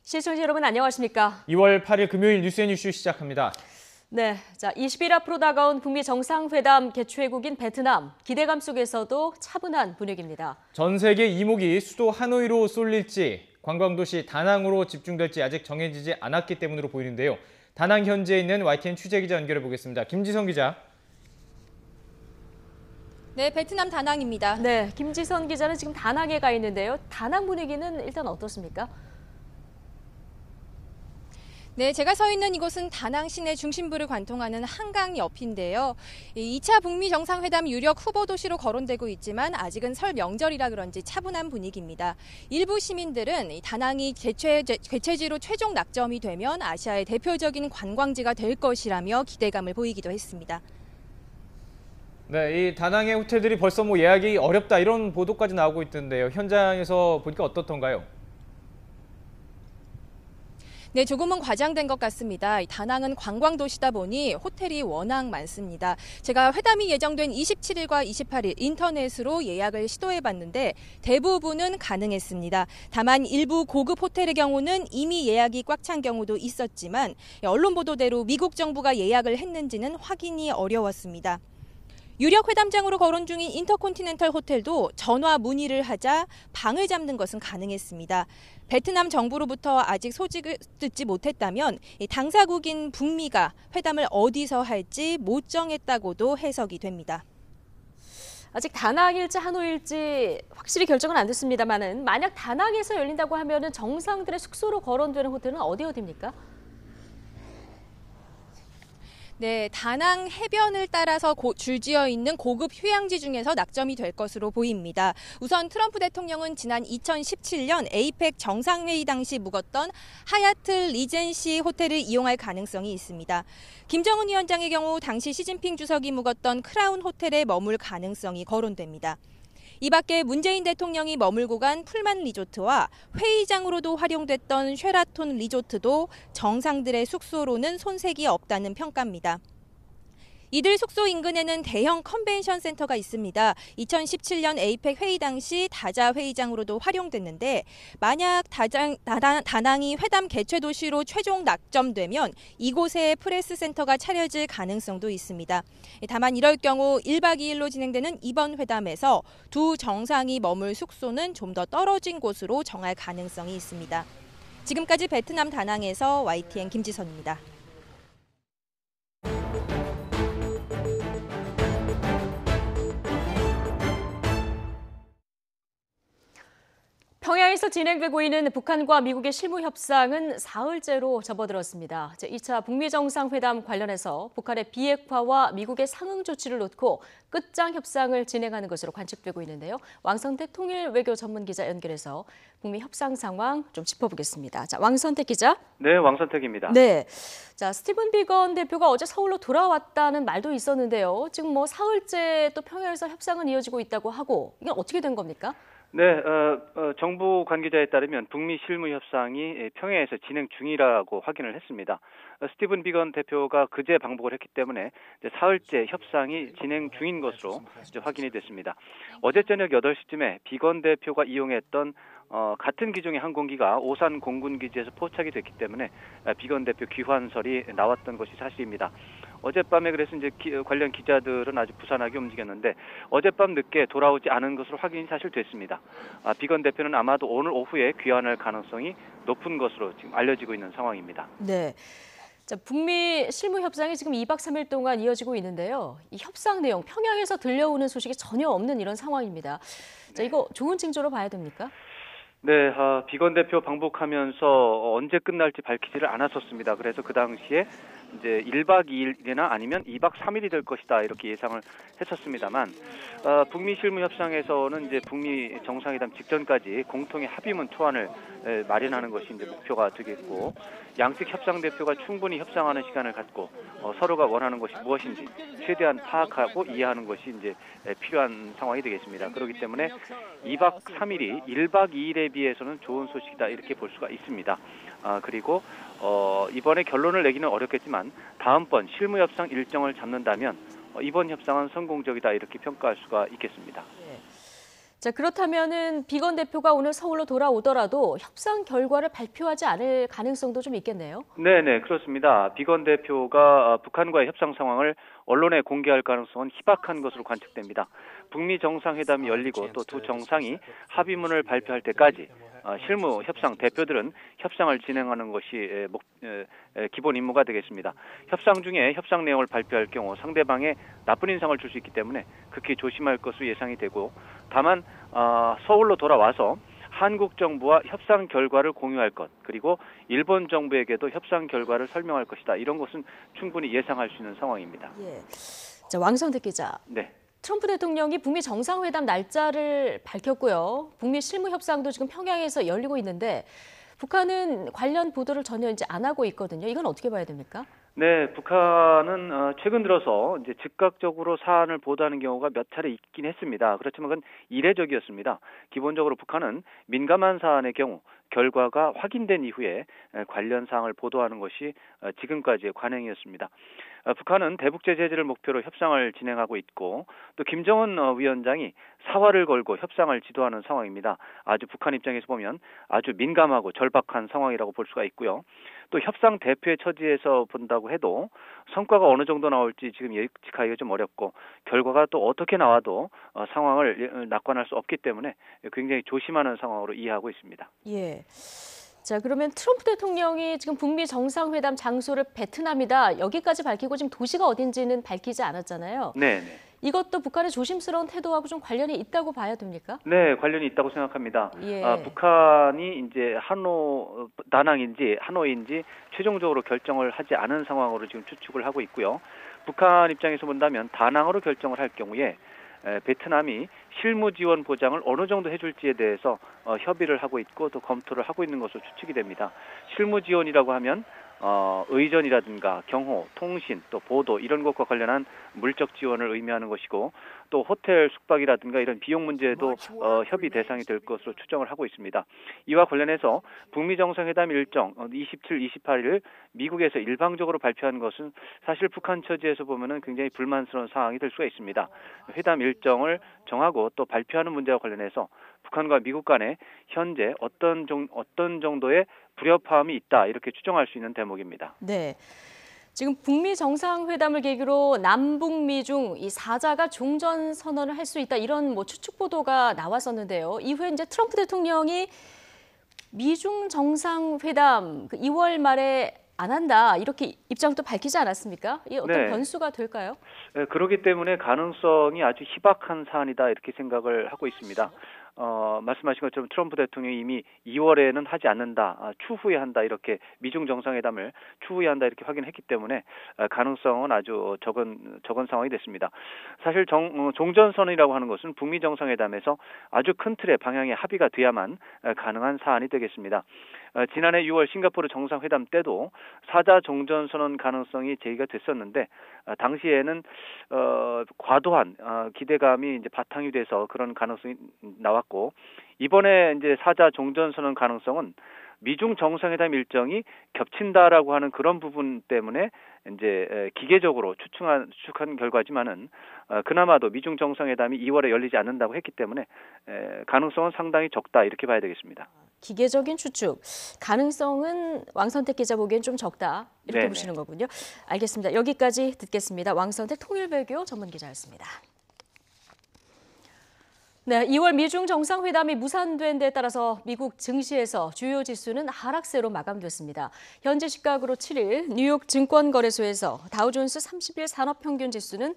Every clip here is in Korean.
시청자 여러분 안녕하십니까? 2월 8일 금요일 뉴스앤이슈 시작합니다. 네, 자 20일 앞으로 다가온 북미 정상회담 개최국인 베트남, 기대감 속에서도 차분한 분위기입니다. 전 세계 이목이 수도 하노이로 쏠릴지 관광도시 다낭으로 집중될지 아직 정해지지 않았기 때문으로 보이는데요. 다낭 현지에 있는 YTN 취재기자 연결해 보겠습니다. 김지성 기자. 네, 베트남 다낭입니다. 네, 김지선 기자는 지금 다낭에 가 있는데요. 다낭 분위기는 일단 어떻습니까? 네, 제가 서 있는 이곳은 다낭 시내 중심부를 관통하는 한강 옆인데요. 2차 북미 정상회담 유력 후보 도시로 거론되고 있지만 아직은 설 명절이라 그런지 차분한 분위기입니다. 일부 시민들은 다낭이 개최지로 최종 낙점이 되면 아시아의 대표적인 관광지가 될 것이라며 기대감을 보이기도 했습니다. 네, 이 다낭의 호텔들이 벌써 예약이 어렵다 이런 보도까지 나오고 있던데요. 현장에서 보니까 어떻던가요? 네, 조금은 과장된 것 같습니다. 다낭은 관광 도시다 보니 호텔이 워낙 많습니다. 제가 회담이 예정된 27일과 28일 인터넷으로 예약을 시도해봤는데 대부분은 가능했습니다. 다만 일부 고급 호텔의 경우는 이미 예약이 꽉 찬 경우도 있었지만 언론 보도대로 미국 정부가 예약을 했는지는 확인이 어려웠습니다. 유력 회담장으로 거론 중인 인터컨티넨탈 호텔도 전화 문의를 하자 방을 잡는 것은 가능했습니다. 베트남 정부로부터 아직 소식을 듣지 못했다면 당사국인 북미가 회담을 어디서 할지 못 정했다고도 해석이 됩니다. 아직 다낭일지 하노이일지 확실히 결정은 안 됐습니다만은 만약 다낭에서 열린다고 하면은 정상들의 숙소로 거론되는 호텔은 어디입니까? 네, 다낭 해변을 따라서 줄지어 있는 고급 휴양지 중에서 낙점이 될 것으로 보입니다. 우선 트럼프 대통령은 지난 2017년 에이펙 정상회의 당시 묵었던 하얏트 리젠시 호텔을 이용할 가능성이 있습니다. 김정은 위원장의 경우 당시 시진핑 주석이 묵었던 크라운 호텔에 머물 가능성이 거론됩니다. 이 밖에 문재인 대통령이 머물고 간 풀만 리조트와 회의장으로도 활용됐던 쉐라톤 리조트도 정상들의 숙소로는 손색이 없다는 평가입니다. 이들 숙소 인근에는 대형 컨벤션 센터가 있습니다. 2017년 에이펙 회의 당시 다자 회의장으로도 활용됐는데 만약 다낭이 회담 개최 도시로 최종 낙점되면 이곳에 프레스 센터가 차려질 가능성도 있습니다. 다만 이럴 경우 1박 2일로 진행되는 이번 회담에서 두 정상이 머물 숙소는 좀 더 떨어진 곳으로 정할 가능성이 있습니다. 지금까지 베트남 다낭에서 YTN 김지선입니다. 평양에서 진행되고 있는 북한과 미국의 실무 협상은 사흘째로 접어들었습니다. 제2차 북미 정상회담 관련해서 북한의 비핵화와 미국의 상응 조치를 놓고 끝장 협상을 진행하는 것으로 관측되고 있는데요. 왕선택 통일 외교 전문 기자 연결해서 북미 협상 상황 좀 짚어보겠습니다. 자, 왕선택 기자. 네, 왕선택입니다. 네, 자 스티븐 비건 대표가 어제 서울로 돌아왔다는 말도 있었는데요. 지금 사흘째 또 평양에서 협상은 이어지고 있다고 하고 이게 어떻게 된 겁니까? 네, 정부 관계자에 따르면 북미 실무 협상이 평양에서 진행 중이라고 확인을 했습니다. 스티븐 비건 대표가 그제 방북을 했기 때문에 사흘째 협상이 진행 중인 것으로 확인이 됐습니다. 어제 저녁 8시쯤에 비건 대표가 이용했던 같은 기종의 항공기가 오산 공군기지에서 포착이 됐기 때문에 비건 대표 귀환설이 나왔던 것이 사실입니다. 어젯밤에 그래서 관련 기자들은 아주 부산하게 움직였는데 어젯밤 늦게 돌아오지 않은 것으로 확인이 사실 됐습니다. 비건 대표는 아마도 오늘 오후에 귀환할 가능성이 높은 것으로 지금 알려지고 있는 상황입니다. 네. 자, 북미 실무 협상이 지금 2박 3일 동안 이어지고 있는데요. 이 협상 내용 평양에서 들려오는 소식이 전혀 없는 이런 상황입니다. 자, 이거 좋은 징조로 봐야 됩니까? 네, 비건 대표 방북하면서 언제 끝날지 밝히지를 않았었습니다. 그래서 그 당시에 이제 1박 2일이나 아니면 2박 3일이 될 것이다 이렇게 예상을 했었습니다만 북미 실무 협상에서는 이제 북미 정상회담 직전까지 공통의 합의문 초안을 마련하는 것이 이제 목표가 되겠고 양측 협상 대표가 충분히 협상하는 시간을 갖고 서로가 원하는 것이 무엇인지 최대한 파악하고 이해하는 것이 이제 필요한 상황이 되겠습니다. 그렇기 때문에 2박 3일이 1박 2일에 비해서는 좋은 소식이다 이렇게 볼 수가 있습니다. 그리고 이번에 결론을 내기는 어렵겠지만 다음번 실무 협상 일정을 잡는다면 이번 협상은 성공적이다 이렇게 평가할 수가 있겠습니다. 네. 자, 그렇다면은 비건 대표가 오늘 서울로 돌아오더라도 협상 결과를 발표하지 않을 가능성도 좀 있겠네요. 네네, 그렇습니다. 비건 대표가 북한과의 협상 상황을 언론에 공개할 가능성은 희박한 것으로 관측됩니다. 북미 정상회담이 열리고 또 두 정상이 합의문을 발표할 때까지 실무 협상 대표들은 협상을 진행하는 것이 기본 임무가 되겠습니다. 협상 중에 협상 내용을 발표할 경우 상대방에 나쁜 인상을 줄 수 있기 때문에 극히 조심할 것으로 예상이 되고, 다만 서울로 돌아와서 한국 정부와 협상 결과를 공유할 것, 그리고 일본 정부에게도 협상 결과를 설명할 것이다. 이런 것은 충분히 예상할 수 있는 상황입니다. 예. 자, 왕성택 기자. 네. 트럼프 대통령이 북미 정상회담 날짜를 밝혔고요. 북미 실무 협상도 지금 평양에서 열리고 있는데 북한은 관련 보도를 전혀 이제 안 하고 있거든요. 이건 어떻게 봐야 됩니까? 네, 북한은 최근 들어서 이제 즉각적으로 사안을 보도하는 경우가 몇 차례 있긴 했습니다. 그렇지만 그건 이례적이었습니다. 기본적으로 북한은 민감한 사안의 경우 결과가 확인된 이후에 관련 사항을 보도하는 것이 지금까지의 관행이었습니다. 북한은 대북제 제재를 목표로 협상을 진행하고 있고, 또 김정은 위원장이 사활을 걸고 협상을 지도하는 상황입니다. 아주 북한 입장에서 보면 아주 민감하고 절박한 상황이라고 볼 수가 있고요. 또 협상 대표의 처지에서 본다고 해도 성과가 어느 정도 나올지 지금 예측하기가 좀 어렵고, 결과가 또 어떻게 나와도 상황을 낙관할 수 없기 때문에 굉장히 조심하는 상황으로 이해하고 있습니다. 예. 자, 그러면 트럼프 대통령이 지금 북미 정상회담 장소를 베트남이다. 여기까지 밝히고 지금 도시가 어딘지는 밝히지 않았잖아요. 네. 이것도 북한의 조심스러운 태도하고 좀 관련이 있다고 봐야 됩니까? 네, 관련이 있다고 생각합니다. 예. 북한이 이제 다낭인지 하노이인지 최종적으로 결정을 하지 않은 상황으로 지금 추측을 하고 있고요. 북한 입장에서 본다면 다낭으로 결정을 할 경우에 베트남이 실무 지원 보장을 어느 정도 해줄지에 대해서 협의를 하고 있고 또 검토를 하고 있는 것으로 추측이 됩니다. 실무 지원이라고 하면 의전이라든가 경호, 통신, 또 보도 이런 것과 관련한 물적 지원을 의미하는 것이고, 또 호텔 숙박이라든가 이런 비용 문제도 협의 대상이 될 것으로 추정을 하고 있습니다. 이와 관련해서 북미 정상회담 일정 27, 28일 미국에서 일방적으로 발표한 것은 사실 북한 처지에서 보면은 굉장히 불만스러운 상황이 될 수가 있습니다. 회담 일정을 정하고 또 발표하는 문제와 관련해서 북한과 미국 간에 현재 어떤 정도의 불협화음이 있다, 이렇게 추정할 수 있는 대목입니다. 네. 지금 북미 정상회담을 계기로 남북 미중 이 사자가 종전 선언을 할 수 있다, 이런 추측 보도가 나왔었는데요. 이후에 이제 트럼프 대통령이 미중 정상회담 2월 말에 안 한다, 이렇게 입장도 밝히지 않았습니까? 이 어떤 네. 변수가 될까요? 그렇기 때문에 가능성이 아주 희박한 사안이다, 이렇게 생각을 하고 있습니다. 말씀하신 것처럼 트럼프 대통령이 이미 2월에는 하지 않는다, 추후에 한다, 이렇게 미중 정상회담을 추후에 한다, 이렇게 확인했기 때문에 가능성은 아주 적은 상황이 됐습니다. 사실 종전선언이라고 하는 것은 북미 정상회담에서 아주 큰 틀의 방향의 합의가 돼야만 가능한 사안이 되겠습니다. 지난해 6월 싱가포르 정상회담 때도 사자 종전선언 가능성이 제기가 됐었는데 당시에는 과도한 기대감이 이제 바탕이 돼서 그런 가능성이 나왔고, 이번에 이제 사자 종전선언 가능성은 미중 정상회담 일정이 겹친다라고 하는 그런 부분 때문에 이제 기계적으로 추측한 결과지만은 그나마도 미중 정상회담이 2월에 열리지 않는다고 했기 때문에 가능성은 상당히 적다, 이렇게 봐야 되겠습니다. 기계적인 추측, 가능성은 왕선택 기자 보기엔 좀 적다, 이렇게 네네. 보시는 거군요. 알겠습니다. 여기까지 듣겠습니다. 왕선택 통일외교 전문 기자였습니다. 네, 2월 미중 정상회담이 무산된 데에 따라서 미국 증시에서 주요 지수는 하락세로 마감됐습니다. 현지 시각으로 7일 뉴욕 증권거래소에서 다우존스 30일 산업평균 지수는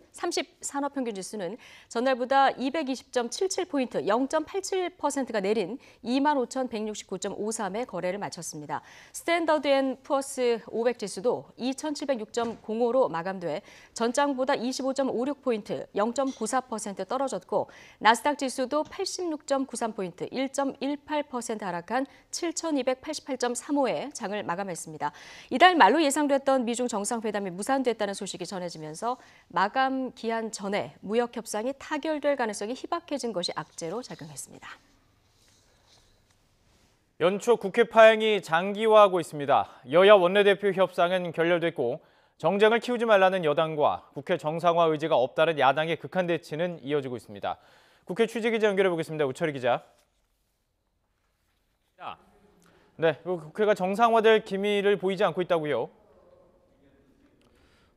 전날보다 220.77포인트, 0.87%가 내린 25,169.53에 거래를 마쳤습니다. 스탠더드 앤 푸어스 500 지수도 2,706.05로 마감돼 전장보다 25.56포인트, 0.94% 떨어졌고, 나스닥 지수도 86.93포인트, 1.18% 하락한 7,288.35에 장을 마감했습니다. 이달 말로 예상됐던 미중 정상회담이 무산됐다는 소식이 전해지면서 마감 기한 전에 무역 협상이 타결될 가능성이 희박해진 것이 악재로 작용했습니다. 연초 국회 파행이 장기화하고 있습니다. 여야 원내대표 협상은 결렬됐고 정쟁을 키우지 말라는 여당과 국회 정상화 의지가 없다는 야당의 극한 대치는 이어지고 있습니다. 국회 취재기자 연결해 보겠습니다. 우철희 기자. 네, 국회가 정상화될 기미를 보이지 않고 있다고요?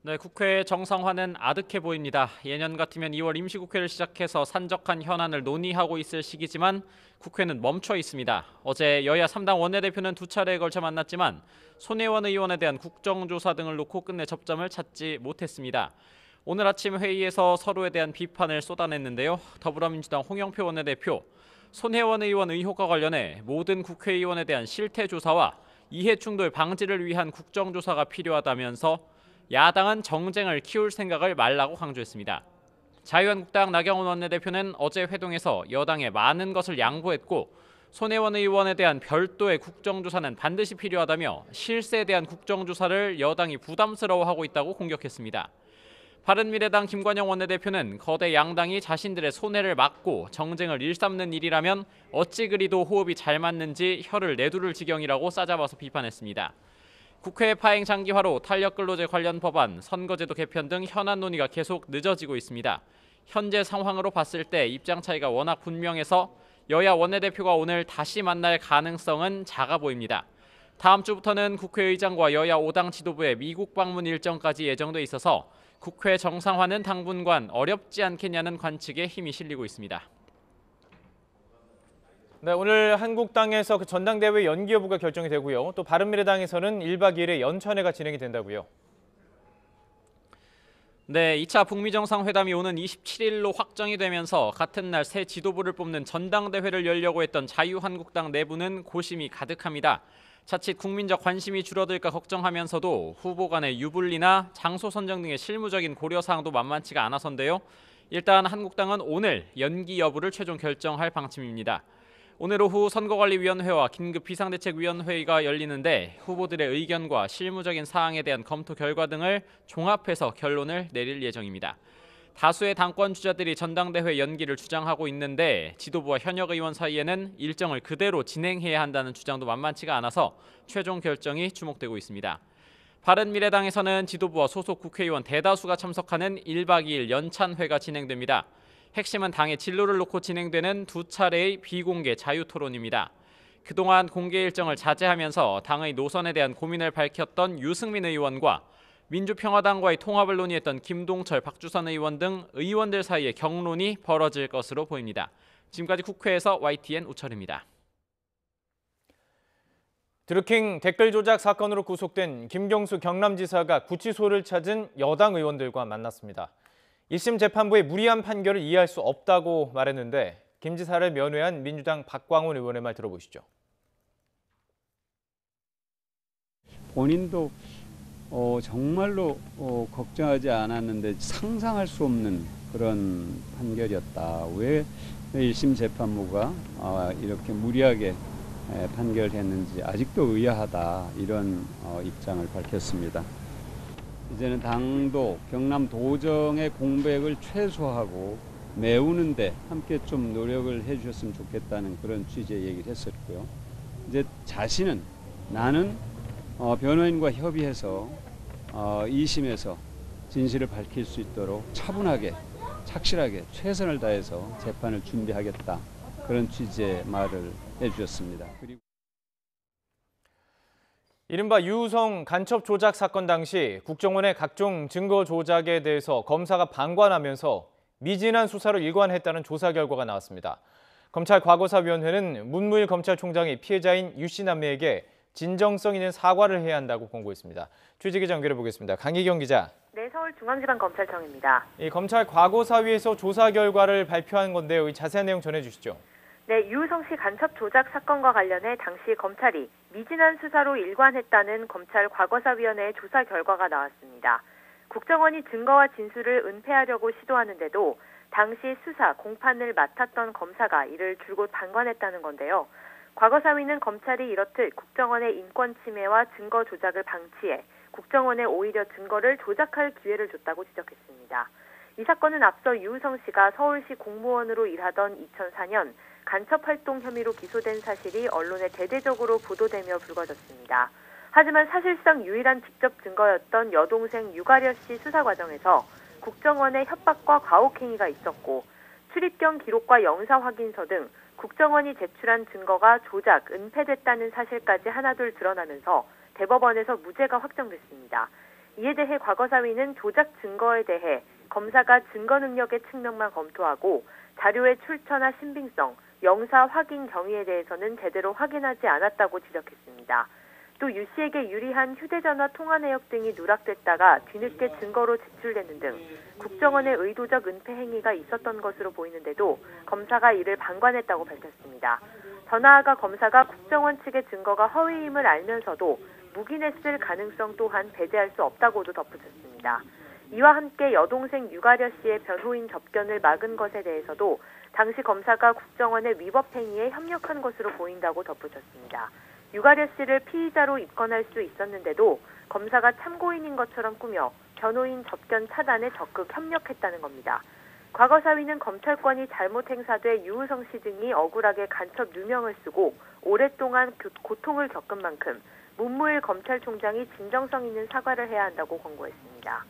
네, 국회 정상화는 아득해 보입니다. 예년 같으면 2월 임시국회를 시작해서 산적한 현안을 논의하고 있을 시기지만 국회는 멈춰 있습니다. 어제 여야 3당 원내대표는 두 차례에 걸쳐 만났지만 손혜원 의원에 대한 국정조사 등을 놓고 끝내 접점을 찾지 못했습니다. 오늘 아침 회의에서 서로에 대한 비판을 쏟아냈는데요. 더불어민주당 홍영표 원내대표, 손혜원 의원 의혹과 관련해 모든 국회의원에 대한 실태조사와 이해충돌 방지를 위한 국정조사가 필요하다면서 야당은 정쟁을 키울 생각을 말라고 강조했습니다. 자유한국당 나경원 원내대표는 어제 회동에서 여당에 많은 것을 양보했고 손혜원 의원에 대한 별도의 국정조사는 반드시 필요하다며 실세에 대한 국정조사를 여당이 부담스러워하고 있다고 공격했습니다. 바른미래당 김관영 원내대표는 거대 양당이 자신들의 손해를 막고 정쟁을 일삼는 일이라면 어찌 그리도 호흡이 잘 맞는지 혀를 내두를 지경이라고 싸잡아서 비판했습니다. 국회 파행 장기화로 탄력근로제 관련 법안, 선거제도 개편 등 현안 논의가 계속 늦어지고 있습니다. 현재 상황으로 봤을 때 입장 차이가 워낙 분명해서 여야 원내대표가 오늘 다시 만날 가능성은 작아 보입니다. 다음 주부터는 국회의장과 여야 5당 지도부의 미국 방문 일정까지 예정돼 있어서 국회 정상화는 당분간 어렵지 않겠냐는 관측에 힘이 실리고 있습니다. 네, 오늘 한국당에서 전당대회 연기 여부가 결정이 되고요. 또 바른미래당에서는 1박 2일의 연찬회가 진행이 된다고요. 네, 2차 북미 정상회담이 오는 27일로 확정이 되면서 같은 날 새 지도부를 뽑는 전당대회를 열려고 했던 자유한국당 내부는 고심이 가득합니다. 자칫 국민적 관심이 줄어들까 걱정하면서도 후보 간의 유불리나 장소 선정 등의 실무적인 고려사항도 만만치가 않아서인데요. 일단 한국당은 오늘 연기 여부를 최종 결정할 방침입니다. 오늘 오후 선거관리위원회와 긴급 비상대책위원회가 열리는데 후보들의 의견과 실무적인 사항에 대한 검토 결과 등을 종합해서 결론을 내릴 예정입니다. 다수의 당권 주자들이 전당대회 연기를 주장하고 있는데 지도부와 현역 의원 사이에는 일정을 그대로 진행해야 한다는 주장도 만만치가 않아서 최종 결정이 주목되고 있습니다. 바른미래당에서는 지도부와 소속 국회의원 대다수가 참석하는 1박 2일 연찬회가 진행됩니다. 핵심은 당의 진로를 놓고 진행되는 두 차례의 비공개 자유토론입니다. 그동안 공개 일정을 자제하면서 당의 노선에 대한 고민을 밝혔던 유승민 의원과 민주평화당과의 통합을 논의했던 김동철, 박주선 의원 등 의원들 사이의 격론이 벌어질 것으로 보입니다. 지금까지 국회에서 YTN 우철입니다. 드루킹 댓글 조작 사건으로 구속된 김경수 경남지사가 구치소를 찾은 여당 의원들과 만났습니다. 1심 재판부의 무리한 판결을 이해할 수 없다고 말했는데 김 지사를 면회한 민주당 박광훈 의원의 말 들어보시죠. 본인도 정말로 걱정하지 않았는데 상상할 수 없는 그런 판결이었다. 왜 1심 재판부가 이렇게 무리하게 판결했는지 아직도 의아하다. 이런 입장을 밝혔습니다. 이제는 당도 경남 도정의 공백을 최소화하고 메우는데 함께 좀 노력을 해주셨으면 좋겠다는 그런 취지의 얘기를 했었고요. 이제 자신은 나는 변호인과 협의해서 2심에서 진실을 밝힐 수 있도록 차분하게 착실하게 최선을 다해서 재판을 준비하겠다. 그런 취지의 말을 해주셨습니다. 그리고 이른바 유우성 간첩 조작 사건 당시 국정원의 각종 증거 조작에 대해서 검사가 방관하면서 미진한 수사로 일관했다는 조사 결과가 나왔습니다. 검찰 과거사위원회는 문무일 검찰총장이 피해자인 유씨 남매에게 진정성 있는 사과를 해야 한다고 권고했습니다. 취재기자 연결해 보겠습니다. 강희경 기자. 네, 서울중앙지방검찰청입니다. 이 검찰 과거사위에서 조사 결과를 발표한 건데요. 이 자세한 내용 전해주시죠. 네, 유우성 씨 간첩 조작 사건과 관련해 당시 검찰이 미진한 수사로 일관했다는 검찰 과거사위원회의 조사 결과가 나왔습니다. 국정원이 증거와 진술을 은폐하려고 시도하는데도 당시 수사, 공판을 맡았던 검사가 이를 줄곧 방관했다는 건데요. 과거사위는 검찰이 이렇듯 국정원의 인권 침해와 증거 조작을 방치해 국정원에 오히려 증거를 조작할 기회를 줬다고 지적했습니다. 이 사건은 앞서 유우성 씨가 서울시 공무원으로 일하던 2004년 간첩활동 혐의로 기소된 사실이 언론에 대대적으로 보도되며 불거졌습니다. 하지만 사실상 유일한 직접 증거였던 여동생 유가려 씨 수사 과정에서 국정원의 협박과 과혹행위가 있었고 출입경 기록과 영사 확인서 등 국정원이 제출한 증거가 조작, 은폐됐다는 사실까지 하나둘 드러나면서 대법원에서 무죄가 확정됐습니다. 이에 대해 과거사위는 조작 증거에 대해 검사가 증거 능력의 측면만 검토하고 자료의 출처나 신빙성, 영사 확인 경위에 대해서는 제대로 확인하지 않았다고 지적했습니다. 또 유 씨에게 유리한 휴대전화 통화 내역 등이 누락됐다가 뒤늦게 증거로 제출되는 등 국정원의 의도적 은폐 행위가 있었던 것으로 보이는데도 검사가 이를 방관했다고 밝혔습니다. 더 나아가 검사가 국정원 측의 증거가 허위임을 알면서도 묵인했을 가능성 또한 배제할 수 없다고도 덧붙였습니다. 이와 함께 여동생 유가려 씨의 변호인 접견을 막은 것에 대해서도 당시 검사가 국정원의 위법 행위에 협력한 것으로 보인다고 덧붙였습니다. 유가려 씨를 피의자로 입건할 수 있었는데도 검사가 참고인인 것처럼 꾸며 변호인 접견 차단에 적극 협력했다는 겁니다. 과거사위는 검찰권이 잘못 행사돼 유우성 씨 등이 억울하게 간첩 누명을 쓰고 오랫동안 고통을 겪은 만큼 문무일 검찰총장이 진정성 있는 사과를 해야 한다고 권고했습니다.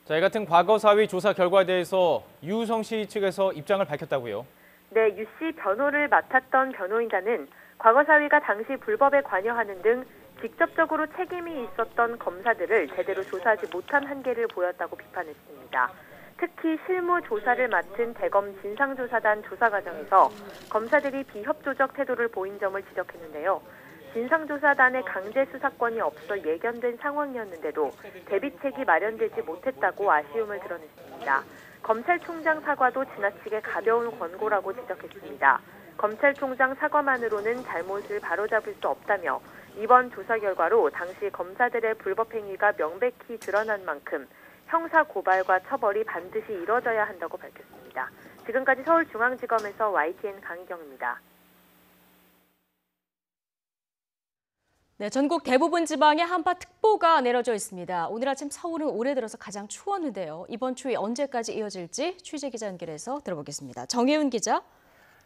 자, 이 같은 과거사위 조사 결과에 대해서 유우성 씨 측에서 입장을 밝혔다고요? 네, 유 씨 변호를 맡았던 변호인단은 과거사위가 당시 불법에 관여하는 등 직접적으로 책임이 있었던 검사들을 제대로 조사하지 못한 한계를 보였다고 비판했습니다. 특히 실무 조사를 맡은 대검 진상조사단 조사 과정에서 검사들이 비협조적 태도를 보인 점을 지적했는데요. 진상조사단의 강제 수사권이 없어 예견된 상황이었는데도 대비책이 마련되지 못했다고 아쉬움을 드러냈습니다. 검찰총장 사과도 지나치게 가벼운 권고라고 지적했습니다. 검찰총장 사과만으로는 잘못을 바로잡을 수 없다며 이번 조사 결과로 당시 검사들의 불법 행위가 명백히 드러난 만큼 형사 고발과 처벌이 반드시 이뤄져야 한다고 밝혔습니다. 지금까지 서울중앙지검에서 YTN 강희경입니다. 네, 전국 대부분 지방에 한파특보가 내려져 있습니다. 오늘 아침 서울은 올해 들어서 가장 추웠는데요. 이번 추위 언제까지 이어질지 취재기자 연결해서 들어보겠습니다. 정혜윤 기자.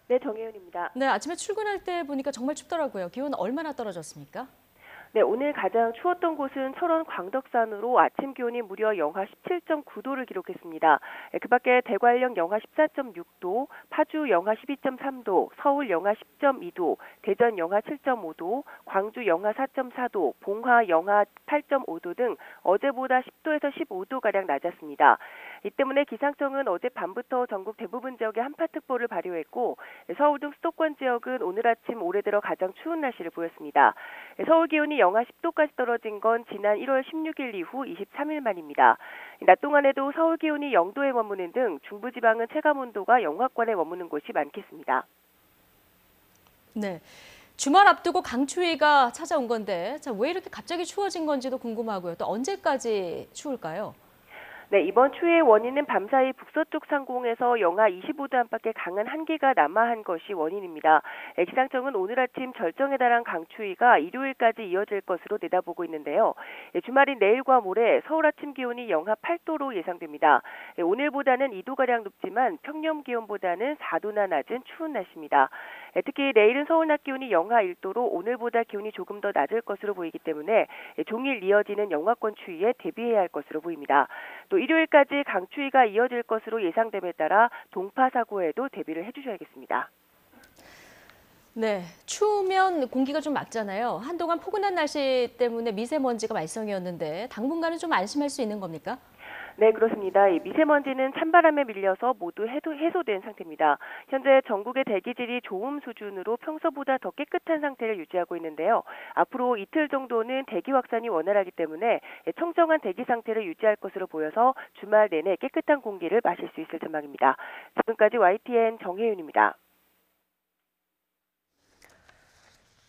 네, 정혜윤입니다. 네, 아침에 출근할 때 보니까 정말 춥더라고요. 기온 얼마나 떨어졌습니까? 네, 오늘 가장 추웠던 곳은 철원 광덕산으로 아침 기온이 무려 영하 17.9도를 기록했습니다. 그 밖에 대관령 영하 14.6도, 파주 영하 12.3도, 서울 영하 10.2도, 대전 영하 7.5도, 광주 영하 4.4도, 봉화 영하 8.5도 등 어제보다 10도에서 15도가량 낮았습니다. 이 때문에 기상청은 어젯밤부터 전국 대부분 지역에 한파특보를 발효했고 서울 등 수도권 지역은 오늘 아침 올해 들어 가장 추운 날씨를 보였습니다. 서울 기온이 영하 10도까지 떨어진 건 지난 1월 16일 이후 23일 만입니다. 낮 동안에도 서울 기온이 0도에 머무는 등 중부지방은 체감온도가 영하권에 머무는 곳이 많겠습니다. 네, 주말 앞두고 강추위가 찾아온 건데 왜 이렇게 갑자기 추워진 건지도 궁금하고요. 또 언제까지 추울까요? 네, 이번 추위의 원인은 밤사이 북서쪽 상공에서 영하 25도 안팎의 강한 한기가 남하한 것이 원인입니다. 기상청은 오늘 아침 절정에 달한 강추위가 일요일까지 이어질 것으로 내다보고 있는데요. 주말인 내일과 모레 서울 아침 기온이 영하 8도로 예상됩니다. 오늘보다는 2도가량 높지만 평년 기온보다는 4도나 낮은 추운 날씨입니다. 특히 내일은 서울 낮 기온이 영하 1도로 오늘보다 기온이 조금 더 낮을 것으로 보이기 때문에 종일 이어지는 영하권 추위에 대비해야 할 것으로 보입니다. 또 일요일까지 강추위가 이어질 것으로 예상됨에 따라 동파 사고에도 대비를 해주셔야겠습니다. 네, 추우면 공기가 좀 맑잖아요. 한동안 포근한 날씨 때문에 미세먼지가 말썽이었는데 당분간은 좀 안심할 수 있는 겁니까? 네, 그렇습니다. 이 미세먼지는 찬바람에 밀려서 모두 해소된 상태입니다. 현재 전국의 대기질이 좋음 수준으로 평소보다 더 깨끗한 상태를 유지하고 있는데요. 앞으로 이틀 정도는 대기 확산이 원활하기 때문에 청정한 대기 상태를 유지할 것으로 보여서 주말 내내 깨끗한 공기를 마실 수 있을 전망입니다. 지금까지 YTN 정혜윤입니다.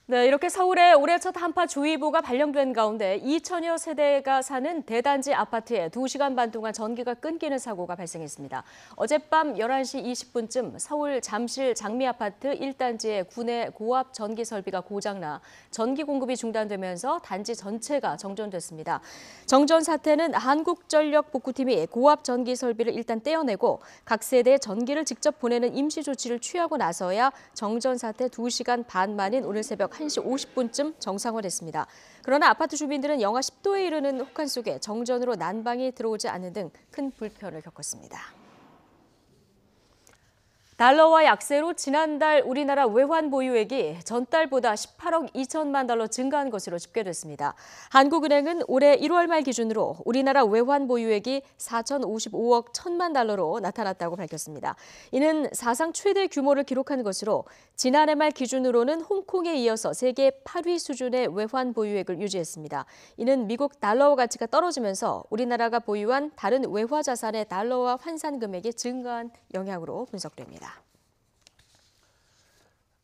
네, 이렇게 서울에 올해 첫 한파주의보가 발령된 가운데 2천여 세대가 사는 대단지 아파트에 2시간 반 동안 전기가 끊기는 사고가 발생했습니다. 어젯밤 11시 20분쯤 서울 잠실 장미아파트 1단지의 구내 고압 전기 설비가 고장나 전기 공급이 중단되면서 단지 전체가 정전됐습니다. 정전 사태는 한국전력 복구팀이 고압 전기 설비를 일단 떼어내고 각 세대에 전기를 직접 보내는 임시 조치를 취하고 나서야 정전 사태 2시간 반 만인 오늘 새벽 1시 50분쯤 정상화됐습니다. 그러나 아파트 주민들은 영하 10도에 이르는 혹한 속에 정전으로 난방이 들어오지 않는 등 큰 불편을 겪었습니다. 달러와 약세로 지난달 우리나라 외환 보유액이 전달보다 18억 2천만 달러 증가한 것으로 집계됐습니다. 한국은행은 올해 1월 말 기준으로 우리나라 외환 보유액이 4,055억 1천만 달러로 나타났다고 밝혔습니다. 이는 사상 최대 규모를 기록한 것으로 지난해 말 기준으로는 홍콩에 이어서 세계 8위 수준의 외환 보유액을 유지했습니다. 이는 미국 달러 가치가 떨어지면서 우리나라가 보유한 다른 외화 자산의 달러화 환산 금액이 증가한 영향으로 분석됩니다.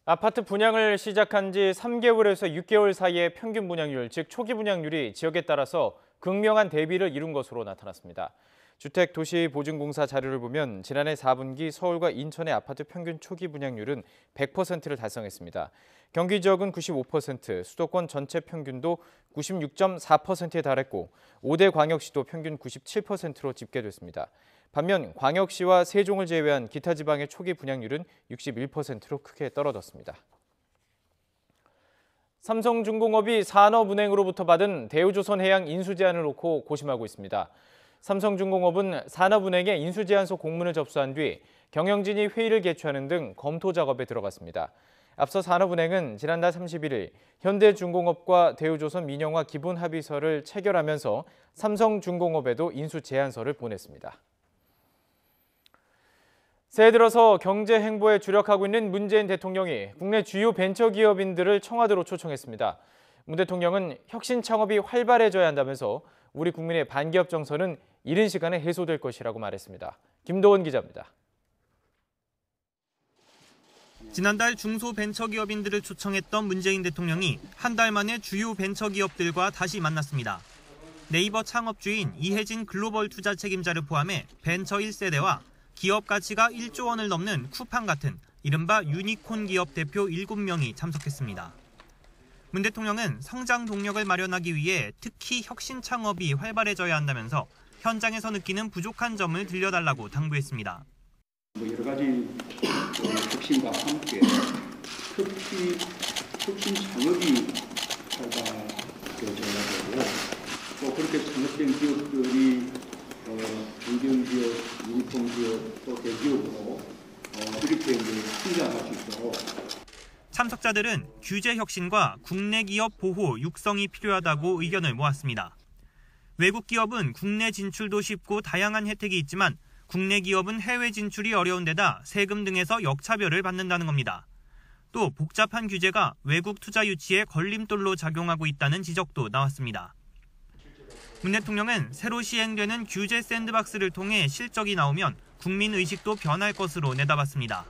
아파트 분양을 시작한 지 3개월에서 6개월 사이의 평균 분양률, 즉 초기 분양률이 지역에 따라서 극명한 대비를 이룬 것으로 나타났습니다. 주택도시보증공사 자료를 보면 지난해 4분기 서울과 인천의 아파트 평균 초기 분양률은 100%를 달성했습니다. 경기 지역은 95%, 수도권 전체 평균도 96.4%에 달했고 5대 광역시도 평균 97%로 집계됐습니다. 반면 광역시와 세종을 제외한 기타 지방의 초기 분양률은 61%로 크게 떨어졌습니다. 삼성중공업이 산업은행으로부터 받은 대우조선해양 인수 제안을 놓고 고심하고 있습니다. 삼성중공업은 산업은행에 인수제안서 공문을 접수한 뒤 경영진이 회의를 개최하는 등 검토 작업에 들어갔습니다. 앞서 산업은행은 지난달 31일 현대중공업과 대우조선 민영화 기본합의서를 체결하면서 삼성중공업에도 인수제안서를 보냈습니다. 새해 들어서 경제 행보에 주력하고 있는 문재인 대통령이 국내 주요 벤처기업인들을 청와대로 초청했습니다. 문 대통령은 혁신 창업이 활발해져야 한다면서 우리 국민의 반기업 정서는 이른 시간에 해소될 것이라고 말했습니다. 김도원 기자입니다. 지난달 중소벤처기업인들을 초청했던 문재인 대통령이 한 달 만에 주요 벤처기업들과 다시 만났습니다. 네이버 창업주인 이혜진 글로벌 투자 책임자를 포함해 벤처 1세대와 기업 가치가 1조 원을 넘는 쿠팡 같은 이른바 유니콘 기업 대표 7명이 참석했습니다. 문 대통령은 성장 동력을 마련하기 위해 특히 혁신 창업이 활발해져야 한다면서 현장에서 느끼는 부족한 점을 들려달라고 당부했습니다. 여러 가지 혁신과 함께 특히 혁신 창업이 활발해져야 되고 또 그렇게 창업된 기업들이 중견기업, 유니콘기업, 또 대기업으로 이렇게 성장할 수 있도록 참석자들은 규제 혁신과 국내 기업 보호, 육성이 필요하다고 의견을 모았습니다. 외국 기업은 국내 진출도 쉽고 다양한 혜택이 있지만 국내 기업은 해외 진출이 어려운 데다 세금 등에서 역차별을 받는다는 겁니다. 또 복잡한 규제가 외국 투자 유치에 걸림돌로 작용하고 있다는 지적도 나왔습니다. 문 대통령은 새로 시행되는 규제 샌드박스를 통해 실적이 나오면 국민 의식도 변할 것으로 내다봤습니다.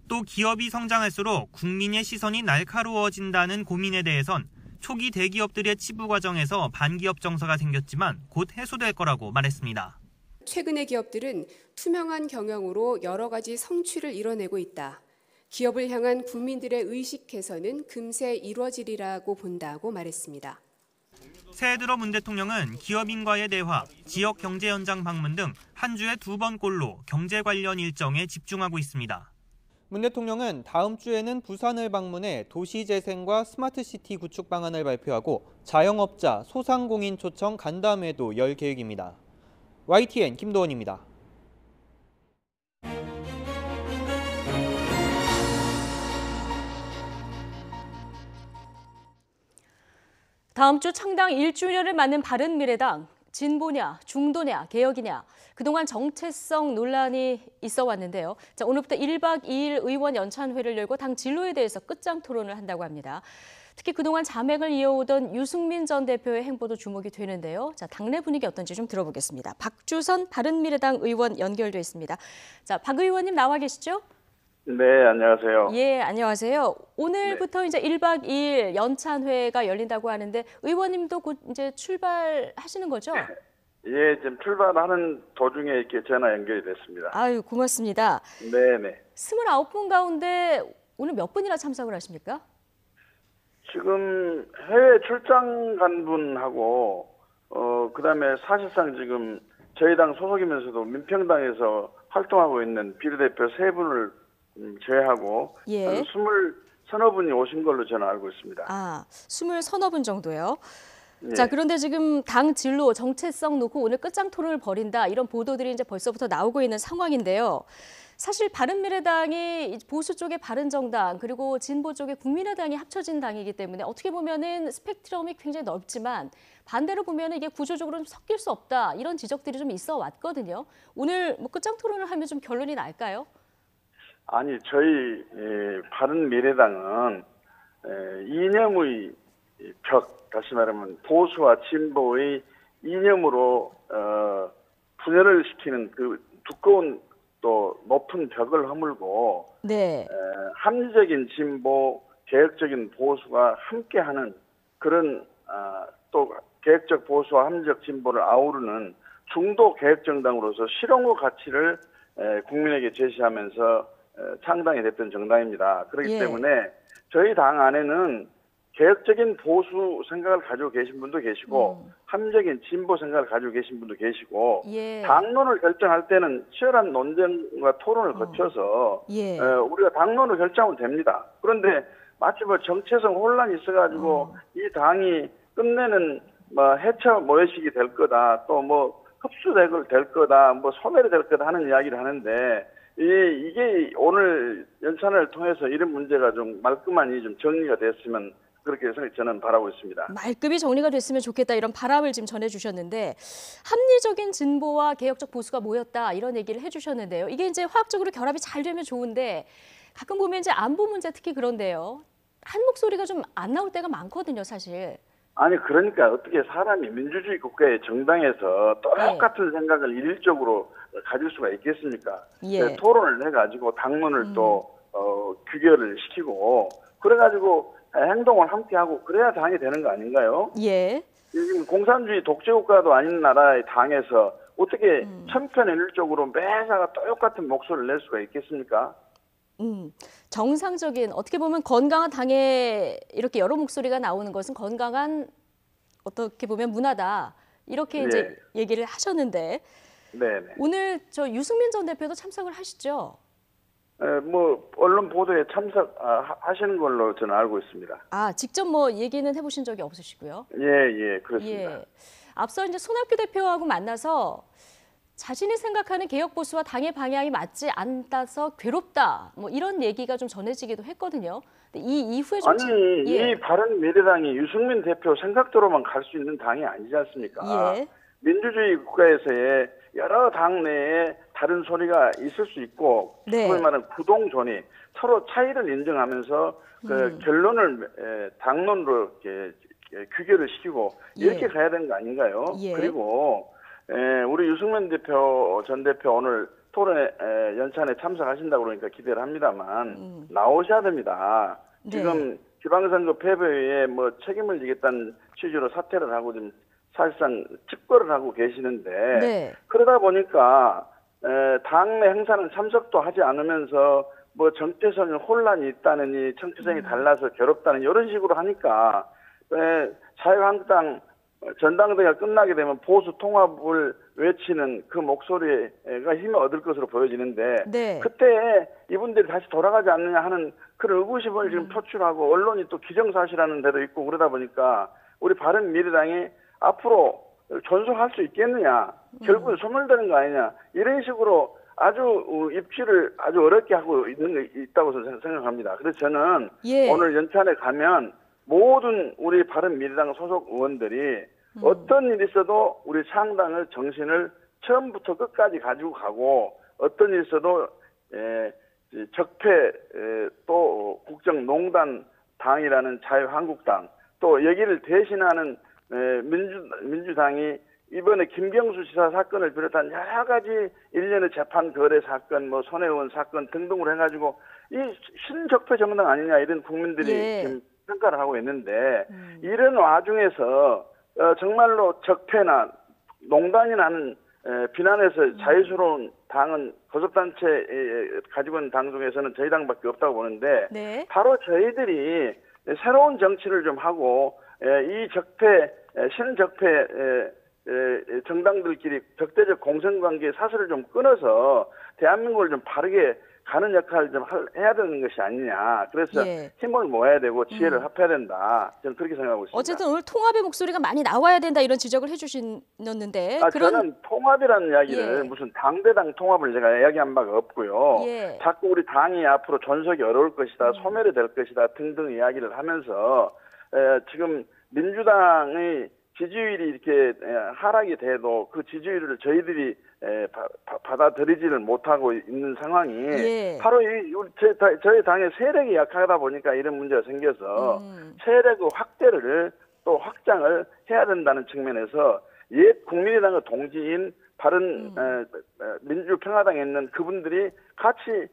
또 기업이 성장할수록 국민의 시선이 날카로워진다는 고민에 대해선 초기 대기업들의 치부 과정에서 반기업 정서가 생겼지만 곧 해소될 거라고 말했습니다. 최근의 기업들은 투명한 경영으로 여러 가지 성취를 이뤄내고 있다. 기업을 향한 국민들의 의식 개선은 금세 이루어지리라고 본다고 말했습니다. 새해 들어 문 대통령은 기업인과의 대화, 지역 경제 현장 방문 등 한 주에 2번꼴로 경제 관련 일정에 집중하고 있습니다. 문 대통령은 다음 주에는 부산을 방문해 도시재생과 스마트시티 구축 방안을 발표하고 자영업자, 소상공인 초청 간담회도 열 계획입니다. YTN 김도원입니다. 다음 주 창당 1주년을 맞는 바른미래당. 진보냐, 중도냐, 개혁이냐. 그동안 정체성 논란이 있어 왔는데요. 자, 오늘부터 1박 2일 의원 연찬회를 열고 당 진로에 대해서 끝장 토론을 한다고 합니다. 특히 그동안 자맥을 이어오던 유승민 전 대표의 행보도 주목이 되는데요. 자, 당내 분위기 어떤지 좀 들어보겠습니다. 박주선 바른미래당 의원 연결돼 있습니다. 자, 박 의원님 나와 계시죠? 네, 안녕하세요. 예, 안녕하세요. 오늘부터 이제 1박 2일 연찬회가 열린다고 하는데 의원님도 곧 이제 출발하시는 거죠? 예, 지금 출발하는 도중에 이렇게 전화 연결이 됐습니다. 아유, 고맙습니다. 네네. 29분 가운데 오늘 몇 분이나 참석을 하십니까? 지금 해외 출장 간 분하고, 그다음에 사실상 지금 저희 당 소속이면서도 민평당에서 활동하고 있는 비례대표 3분을 제외하고 예. 한 20서너 분이 오신 걸로 저는 알고 있습니다. 아, 20서너 분 정도요? 예. 자, 그런데 지금 당 진로 정체성 놓고 오늘 끝장 토론을 벌인다 이런 보도들이 이제 벌써부터 나오고 있는 상황인데요. 사실 바른미래당이 보수 쪽의 바른정당 그리고 진보 쪽의 국민의당이 합쳐진 당이기 때문에 어떻게 보면은 스펙트럼이 굉장히 넓지만 반대로 보면은 이게 구조적으로 좀 섞일 수 없다 이런 지적들이 좀 있어 왔거든요. 오늘 뭐 끝장 토론을 하면 좀 결론이 날까요? 아니 저희 바른미래당은 이념의 벽, 다시 말하면 보수와 진보의 이념으로 분열을 시키는 그 두꺼운 또 높은 벽을 허물고 네. 합리적인 진보, 개혁적인 보수가 함께하는 그런 또 개혁적 보수와 합리적 진보를 아우르는 중도 개혁 정당으로서 실용의 가치를 국민에게 제시하면서 창당이 됐던 정당입니다. 그렇기 때문에 저희 당 안에는 개혁적인 보수 생각을 가지고 계신 분도 계시고 합리적인 진보 생각을 가지고 계신 분도 계시고 당론을 결정할 때는 치열한 논쟁과 토론을 거쳐서 우리가 당론을 결정하면 됩니다. 그런데 마치 뭐 정체성 혼란이 있어가지고 이 당이 끝내는 뭐 해처 모여식이 될 거다, 또 뭐 흡수될 거다, 뭐 소멸될 거다 하는 이야기를 하는데 이게 오늘 연찬을 통해서 이런 문제가 좀 말끔하니 좀 정리가 됐으면 그렇게 저는 바라고 있습니다. 말끔히 정리가 됐으면 좋겠다 이런 바람을 지금 전해주셨는데 합리적인 진보와 개혁적 보수가 모였다 이런 얘기를 해주셨는데요. 이게 이제 화학적으로 결합이 잘 되면 좋은데 가끔 보면 이제 안보 문제 특히 그런데요. 한 목소리가 좀 안 나올 때가 많거든요, 사실. 아니 그러니까 어떻게 사람이 민주주의 국가의 정당에서 똑같은 생각을 일률적으로 가질 수가 있겠습니까? 토론을 해가지고 당론을 또 규결을 시키고 그래가지고 행동을 함께하고 그래야 당이 되는 거 아닌가요? 지금 공산주의 독재국가도 아닌 나라의 당에서 어떻게 천편일률적으로 매사가 똑같은 목소리를 낼 수가 있겠습니까? 정상적인 어떻게 보면 건강한 당에 이렇게 여러 목소리가 나오는 것은 건강한 어떻게 보면 문화다 이렇게 이제 얘기를 하셨는데 오늘 저 유승민 전 대표도 참석을 하시죠? 뭐 언론 보도에 참석하시는 걸로 저는 알고 있습니다. 아 직접 뭐 얘기는 해보신 적이 없으시고요? 예, 그렇습니다. 앞서 이제 손학규 대표하고 만나서 자신이 생각하는 개혁 보수와 당의 방향이 맞지 않아서 괴롭다. 뭐 이런 얘기가 좀 전해지기도 했거든요. 근데 이 이후에 좀 이 바른미래당이 유승민 대표 생각대로만 갈 수 있는 당이 아니지 않습니까? 민주주의 국가에서의 여러 당 내에 다른 소리가 있을 수 있고 소위 말하는 구동존이 서로 차이를 인정하면서 그 결론을 당론으로 이렇게 규결을 시키고 이렇게 가야 되는 거 아닌가요? 그리고 우리 유승민 전 대표 오늘 토론에 연찬에 참석하신다고 그러니까 기대를 합니다만 나오셔야 됩니다. 지금 지방선거 패배에 뭐 책임을 지겠다는 취지로 사퇴를 하고 좀 사실상 직거를 하고 계시는데 그러다 보니까 당내 행사는 참석도 하지 않으면서 뭐 정체성에 혼란이 있다느니 정체성이 달라서 괴롭다는 이런 식으로 하니까 자유한국당 전당대회가 끝나게 되면 보수 통합을 외치는 그 목소리가 힘을 얻을 것으로 보여지는데 그때 이분들이 다시 돌아가지 않느냐 하는 그런 의구심을 지금 표출하고 언론이 또 기정사실하는 데도 있고 그러다 보니까 우리 바른미래당이 앞으로 존속할 수 있겠느냐 결국은 소멸되는 거 아니냐 이런 식으로 아주 입지를 아주 어렵게 하고 있다고 생각합니다. 그래서 저는 오늘 연찬에 가면 모든 우리 바른미래당 소속 의원들이 어떤 일이 있어도 우리 창당의 정신을 처음부터 끝까지 가지고 가고 어떤 일이 있어도 적폐 또 국정농단 당이라는 자유한국당 또 여기를 대신하는 민주당이 이번에 김경수 지사 사건을 비롯한 여러 가지 일련의 재판 거래 사건, 뭐 손혜원 사건 등등으로 해가지고 이 신적폐 정당 아니냐 이런 국민들이 지금 평가를 하고 있는데 이런 와중에서 정말로 적폐나 농단이 나는 비난에서 자유스러운 당은 고속단체 가지고 있는 당 중에서는 저희 당밖에 없다고 보는데 바로 저희들이 새로운 정치를 좀 하고 이 적폐 신적폐 정당들끼리 적대적 공생관계 사슬을 좀 끊어서 대한민국을 좀 바르게 가는 역할을 좀 해야 되는 것이 아니냐. 그래서 예. 힘을 모아야 되고 지혜를 합해야 된다. 저는 그렇게 생각하고 있습니다. 어쨌든 오늘 통합의 목소리가 많이 나와야 된다 이런 지적을 해주셨는데 저는 통합이라는 이야기를 예. 무슨 당대당 통합을 제가 이야기한 바가 없고요. 예. 자꾸 우리 당이 앞으로 존속이 어려울 것이다, 소멸이 될 것이다 등등 이야기를 하면서 지금 민주당의 지지율이 이렇게 하락이 돼도 그 지지율을 저희들이 받아들이지를 못하고 있는 상황이 예. 바로 저희 당의 세력이 약하다 보니까 이런 문제가 생겨서 세력의 확대를 또 확장을 해야 된다는 측면에서 옛 국민의당의 동지인 바른 민주평화당에 있는 그분들이 같이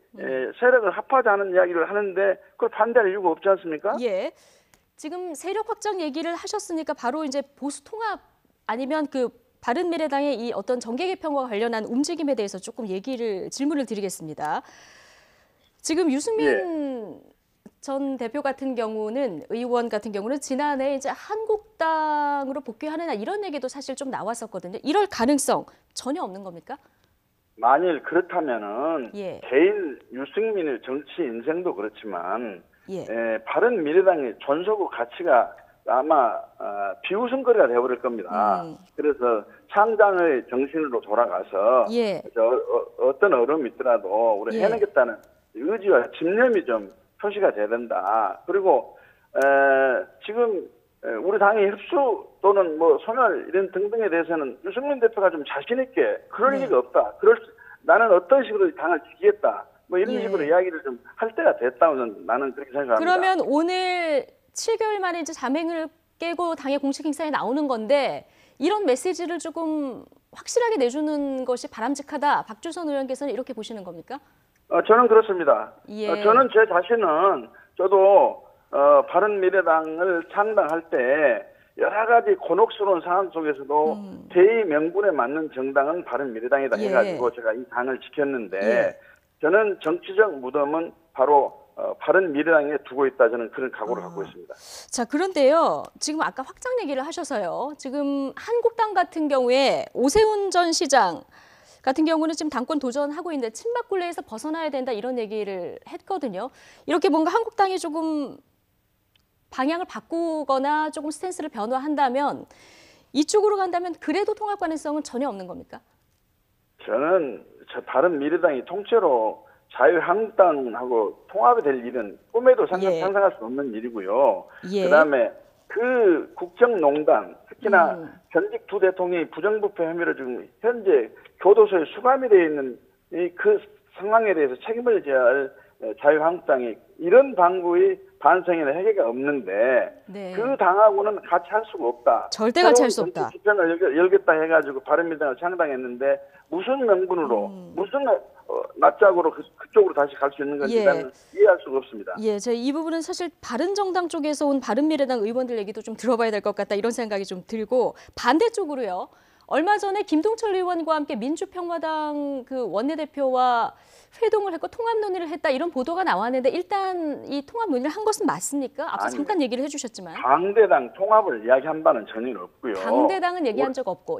세력을 합하자는 이야기를 하는데 그걸 반대할 이유가 없지 않습니까? 예. 지금 세력 확장 얘기를 하셨으니까 바로 이제 보수 통합 아니면 그 바른미래당의 이 어떤 정계 개편과 관련한 움직임에 대해서 조금 질문을 드리겠습니다. 지금 유승민 전 대표 같은 경우는 의원 같은 경우는 지난해 이제 한국당으로 복귀하느냐 이런 얘기도 사실 좀 나왔었거든요. 이럴 가능성 전혀 없는 겁니까? 만일 그렇다면은 예. 개인 유승민의 정치 인생도 그렇지만 예. 바른미래당의 존속의 가치가 아마 비웃음거리가 되어버릴 겁니다. 그래서 창당의 정신으로 돌아가서 예. 어떤 어려움이 있더라도 우리 예. 해내겠다는 의지와 집념이 좀 표시가 돼야 된다. 그리고 지금 우리 당의 흡수 또는 뭐 소멸 이런 등등에 대해서는 유승민 대표가 좀 자신 있게 그럴 리가 없다. 나는 어떤 식으로 당을 지키겠다. 뭐 이런 식으로 이야기를 좀 할 때가 됐다고 나는 그렇게 생각합니다. 그러면 오늘 7개월 만에 이제 잠행을 깨고 당의 공식 행사에 나오는 건데 이런 메시지를 조금 확실하게 내주는 것이 바람직하다. 박주선 의원께서는 이렇게 보시는 겁니까? 저는 그렇습니다. 예. 저는 제 자신은 저도 바른미래당을 창당할 때 여러 가지 곤혹스러운 상황 속에서도 대의 명분에 맞는 정당은 바른미래당이다 해가지고 제가 이 당을 지켰는데 저는 정치적 무덤은 바로 바른미래당에 두고 있다. 저는 그런 각오를 갖고 있습니다. 자, 그런데요. 지금 아까 확장 얘기를 하셔서요. 지금 한국당 같은 경우에 오세훈 전 시장 같은 경우는 지금 당권 도전하고 있는데 친박 굴레에서 벗어나야 된다 이런 얘기를 했거든요. 이렇게 뭔가 한국당이 조금 방향을 바꾸거나 조금 스탠스를 변화한다면 이쪽으로 간다면 그래도 통합 가능성은 전혀 없는 겁니까? 저는 바른미래당이 통째로 자유한국당하고 통합이 될 일은 꿈에도 상상할 수 없는 일이고요. 그다음에 그 국정농단, 특히나 전직 두 대통령이 부정부패 혐의로 지금 현재 교도소에 수감이 되어 있는 그 상황에 대해서 책임을 져야 할 자유한국당이 이런 방구의 반성이나 해결이 없는데 그 당하고는 같이 할 수가 없다. 절대 같이 할 수 없다. 집회를 열겠다 해가지고 바른미래당을 창당했는데 무슨 명분으로 무슨 낯짝으로 그쪽으로 다시 갈 수 있는 건지 나는 이해할 수가 없습니다. 제가 이 부분은 사실 바른정당 쪽에서 온 바른미래당 의원들 얘기도 좀 들어봐야 될 것 같다 이런 생각이 좀 들고 반대쪽으로요. 얼마 전에 김동철 의원과 함께 민주평화당 그 원내대표와 회동을 했고 통합 논의를 했다 이런 보도가 나왔는데 일단 이 통합 논의를 한 것은 맞습니까? 앞서 잠깐 얘기를 해주셨지만. 당대당 통합을 이야기한 바는 전혀 없고요. 당대당은 얘기한 적 없고.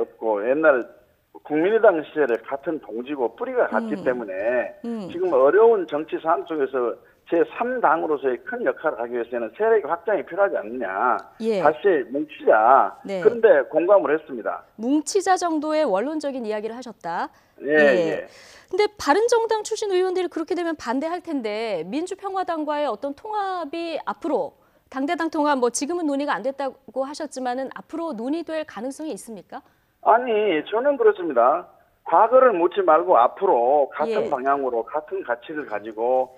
없고 옛날 국민의당 시절에 같은 동지고 뿌리가 같기 때문에 지금 어려운 정치 상황 속에서 제3당으로서의 큰 역할을 하기 위해서는 세력의 확장이 필요하지 않느냐. 다시 뭉치자. 그런데 공감을 했습니다. 뭉치자 정도의 원론적인 이야기를 하셨다. 근데 바른정당 출신 의원들이 그렇게 되면 반대할 텐데 민주평화당과의 어떤 통합이 앞으로 당대당 통합 뭐 지금은 논의가 안 됐다고 하셨지만은 앞으로 논의될 가능성이 있습니까? 아니 저는 그렇습니다. 과거를 묻지 말고 앞으로 같은 방향으로 같은 가치를 가지고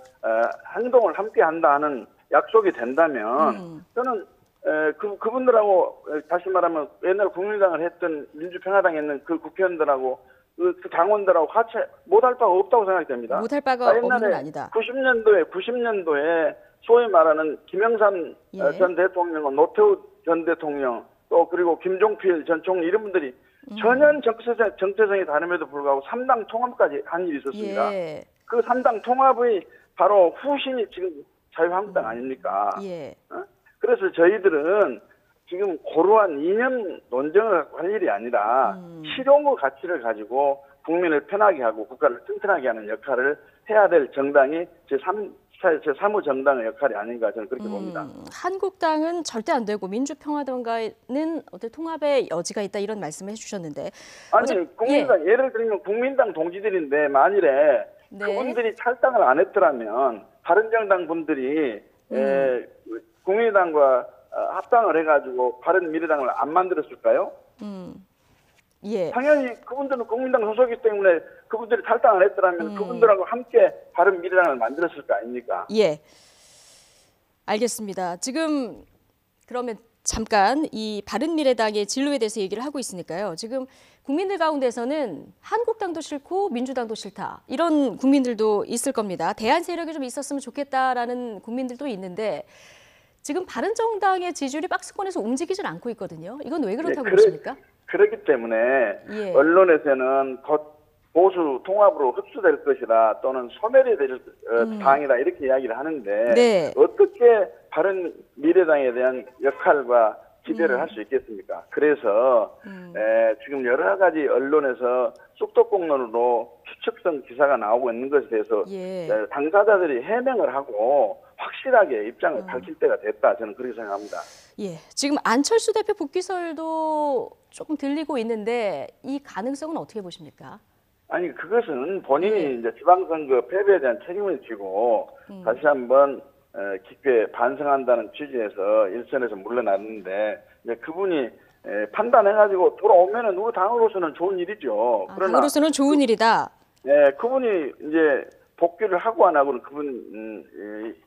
행동을 함께 한다 하는 약속이 된다면 저는 그분들하고 다시 말하면 옛날 국민의당을 했던 민주평화당에 있는 그 국회의원들하고 그 당원들하고 같이 못할 바가 없다고 생각이 됩니다. 못할 바가 없는 건 아니다. 90년도에 소위 말하는 김영삼 전 대통령, 노태우 전 대통령 또 그리고 김종필 전 총리 이런 분들이 전혀 정체성이 다름에도 불구하고 3당 통합까지 한 일이 있었습니다. 그 3당 통합의 바로 후신이 지금 자유한국당 아닙니까? 그래서 저희들은 지금 고루한 이념 논쟁을 할 일이 아니라 실용의 가치를 가지고 국민을 편하게 하고 국가를 튼튼하게 하는 역할을 해야 될 정당이 제3호 정당의 역할이 아닌가 저는 그렇게 봅니다. 한국당은 절대 안 되고 민주평화당과는 어떤 통합의 여지가 있다 이런 말씀을 해주셨는데 아니 국민당 예를 들면 국민당 동지들인데 만일에 그분들이 탈당을 안 했더라면 다른 정당 분들이 국민의당과 합당을 해가지고 바른미래당을 안 만들었을까요? 당연히 그분들은 국민당 소속이기 때문에 그분들이 탈당 안 했더라면 그분들하고 함께 바른미래당을 만들었을 거 아닙니까? 예, 알겠습니다. 지금 그러면 잠깐 이 바른미래당의 진로에 대해서 얘기를 하고 있으니까요. 지금 국민들 가운데서는 한국당도 싫고 민주당도 싫다 이런 국민들도 있을 겁니다. 대안 세력이 좀 있었으면 좋겠다라는 국민들도 있는데 지금 바른정당의 지지율이 박스권에서 움직이질 않고 있거든요. 이건 왜 그렇다고 보십니까? 그렇기 때문에 언론에서는 곧 보수 통합으로 흡수될 것이다 또는 소멸이 될 당이다 이렇게 이야기를 하는데 어떻게 바른미래당에 대한 역할과 기대를 할 수 있겠습니까? 그래서 지금 여러 가지 언론에서 쑥덕공론으로 추측성 기사가 나오고 있는 것에 대해서 당사자들이 해명을 하고 확실하게 입장을 밝힐 때가 됐다. 저는 그렇게 생각합니다. 예, 지금 안철수 대표 복귀설도 조금 들리고 있는데 이 가능성은 어떻게 보십니까? 아니 그것은 본인이 이제 지방선거 패배에 대한 책임을 지고 다시 한번 깊게 반성한다는 취지에서 일선에서 물러났는데 이제 그분이 판단해가지고 돌아오면은 우리 당으로서는 좋은 일이죠. 그러나 당으로서는 좋은 일이다. 네, 그분이 이제 복귀를 하고 안 하고는 그분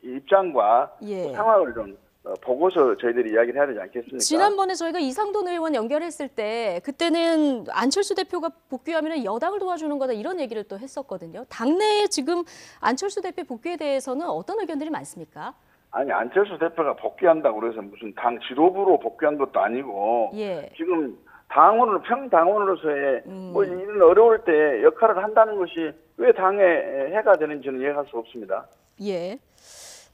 입장과 상황을 좀 보고서 저희들이 이야기를 해야 되지 않겠습니까? 지난번에 저희가 이상돈 의원 연결했을 때 그때는 안철수 대표가 복귀하면 여당을 도와주는 거다 이런 얘기를 또 했었거든요. 당내에 지금 안철수 대표 복귀에 대해서는 어떤 의견들이 많습니까? 아니 안철수 대표가 복귀한다고 그래서 무슨 당 지도부로 복귀한 것도 아니고 지금 당원으로 평당원으로서의 뭐 이런 어려울 때 역할을 한다는 것이 왜 당에 해가 되는지는 이해할 수 없습니다. 예.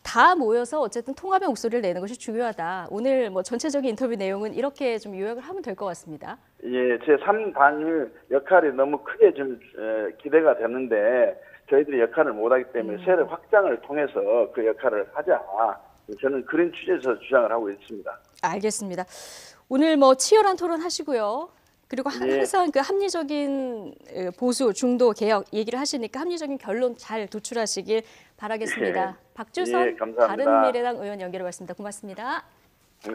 다 모여서 어쨌든 통합의 목소리를 내는 것이 중요하다. 오늘 뭐 전체적인 인터뷰 내용은 이렇게 좀 요약을 하면 될 것 같습니다. 예, 제3당의 역할이 너무 크게 좀 기대가 되는데 저희들이 역할을 못하기 때문에 세력 확장을 통해서 그 역할을 하자. 저는 그런 취지에서 주장을 하고 있습니다. 알겠습니다. 오늘 뭐 치열한 토론 하시고요. 그리고 항상 그 합리적인 보수, 중도, 개혁 얘기를 하시니까 합리적인 결론 잘 도출하시길 바라겠습니다. 박주선 바른미래당 의원 연결해봤습니다. 고맙습니다. 네.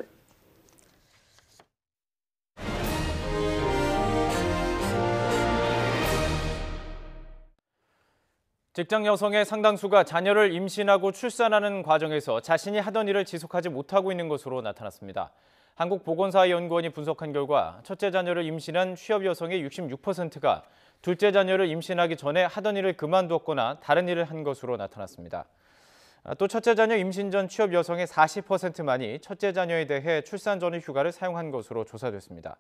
직장 여성의 상당수가 자녀를 임신하고 출산하는 과정에서 자신이 하던 일을 지속하지 못하고 있는 것으로 나타났습니다. 한국보건사회연구원이 분석한 결과 첫째 자녀를 임신한 취업 여성의 66%가 둘째 자녀를 임신하기 전에 하던 일을 그만두었거나 다른 일을 한 것으로 나타났습니다. 또 첫째 자녀 임신 전 취업 여성의 40%만이 첫째 자녀에 대해 출산 전의 휴가를 사용한 것으로 조사됐습니다.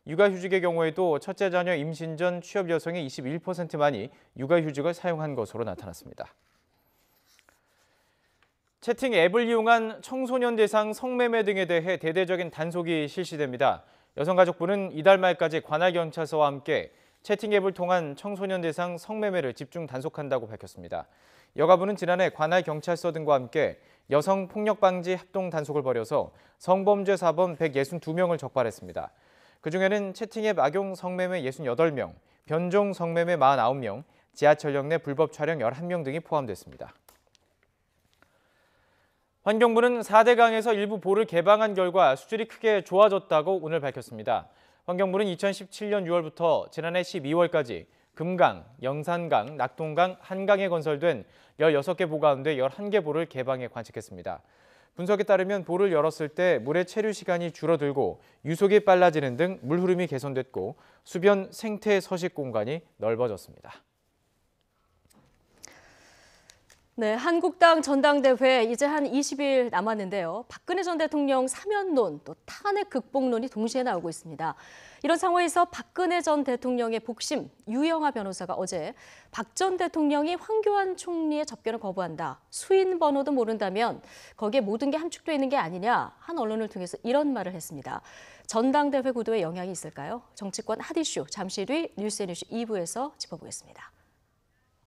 육아휴직의 경우에도 첫째 자녀 임신 전 취업 여성의 21%만이 육아휴직을 사용한 것으로 나타났습니다. 채팅 앱을 이용한 청소년 대상 성매매 등에 대해 대대적인 단속이 실시됩니다. 여성가족부는 이달 말까지 관할경찰서와 함께 채팅 앱을 통한 청소년 대상 성매매를 집중 단속한다고 밝혔습니다. 여가부는 지난해 관할경찰서 등과 함께 여성폭력방지 합동 단속을 벌여서 성범죄 사범 162명을 적발했습니다. 그중에는 채팅앱 악용 성매매 68명, 변종 성매매 49명, 지하철역 내 불법 촬영 11명 등이 포함됐습니다. 환경부는 4대강에서 일부 보를 개방한 결과 수질이 크게 좋아졌다고 오늘 밝혔습니다. 환경부는 2017년 6월부터 지난해 12월까지 금강, 영산강, 낙동강, 한강에 건설된 16개 보 가운데 11개 보를 개방해 관측했습니다. 분석에 따르면 보를 열었을 때 물의 체류 시간이 줄어들고 유속이 빨라지는 등 물 흐름이 개선됐고 수변 생태 서식 공간이 넓어졌습니다. 네, 한국당 전당대회 이제 한 20일 남았는데요. 박근혜 전 대통령 사면론, 또 탄핵 극복론이 동시에 나오고 있습니다. 이런 상황에서 박근혜 전 대통령의 복심, 유영하 변호사가 어제 박 전 대통령이 황교안 총리의 접견을 거부한다. 수인 번호도 모른다면 거기에 모든 게 함축되어 있는 게 아니냐. 한 언론을 통해서 이런 말을 했습니다. 전당대회 구도에 영향이 있을까요? 정치권 핫이슈 잠시 뒤 뉴스앤이슈 2부에서 짚어보겠습니다.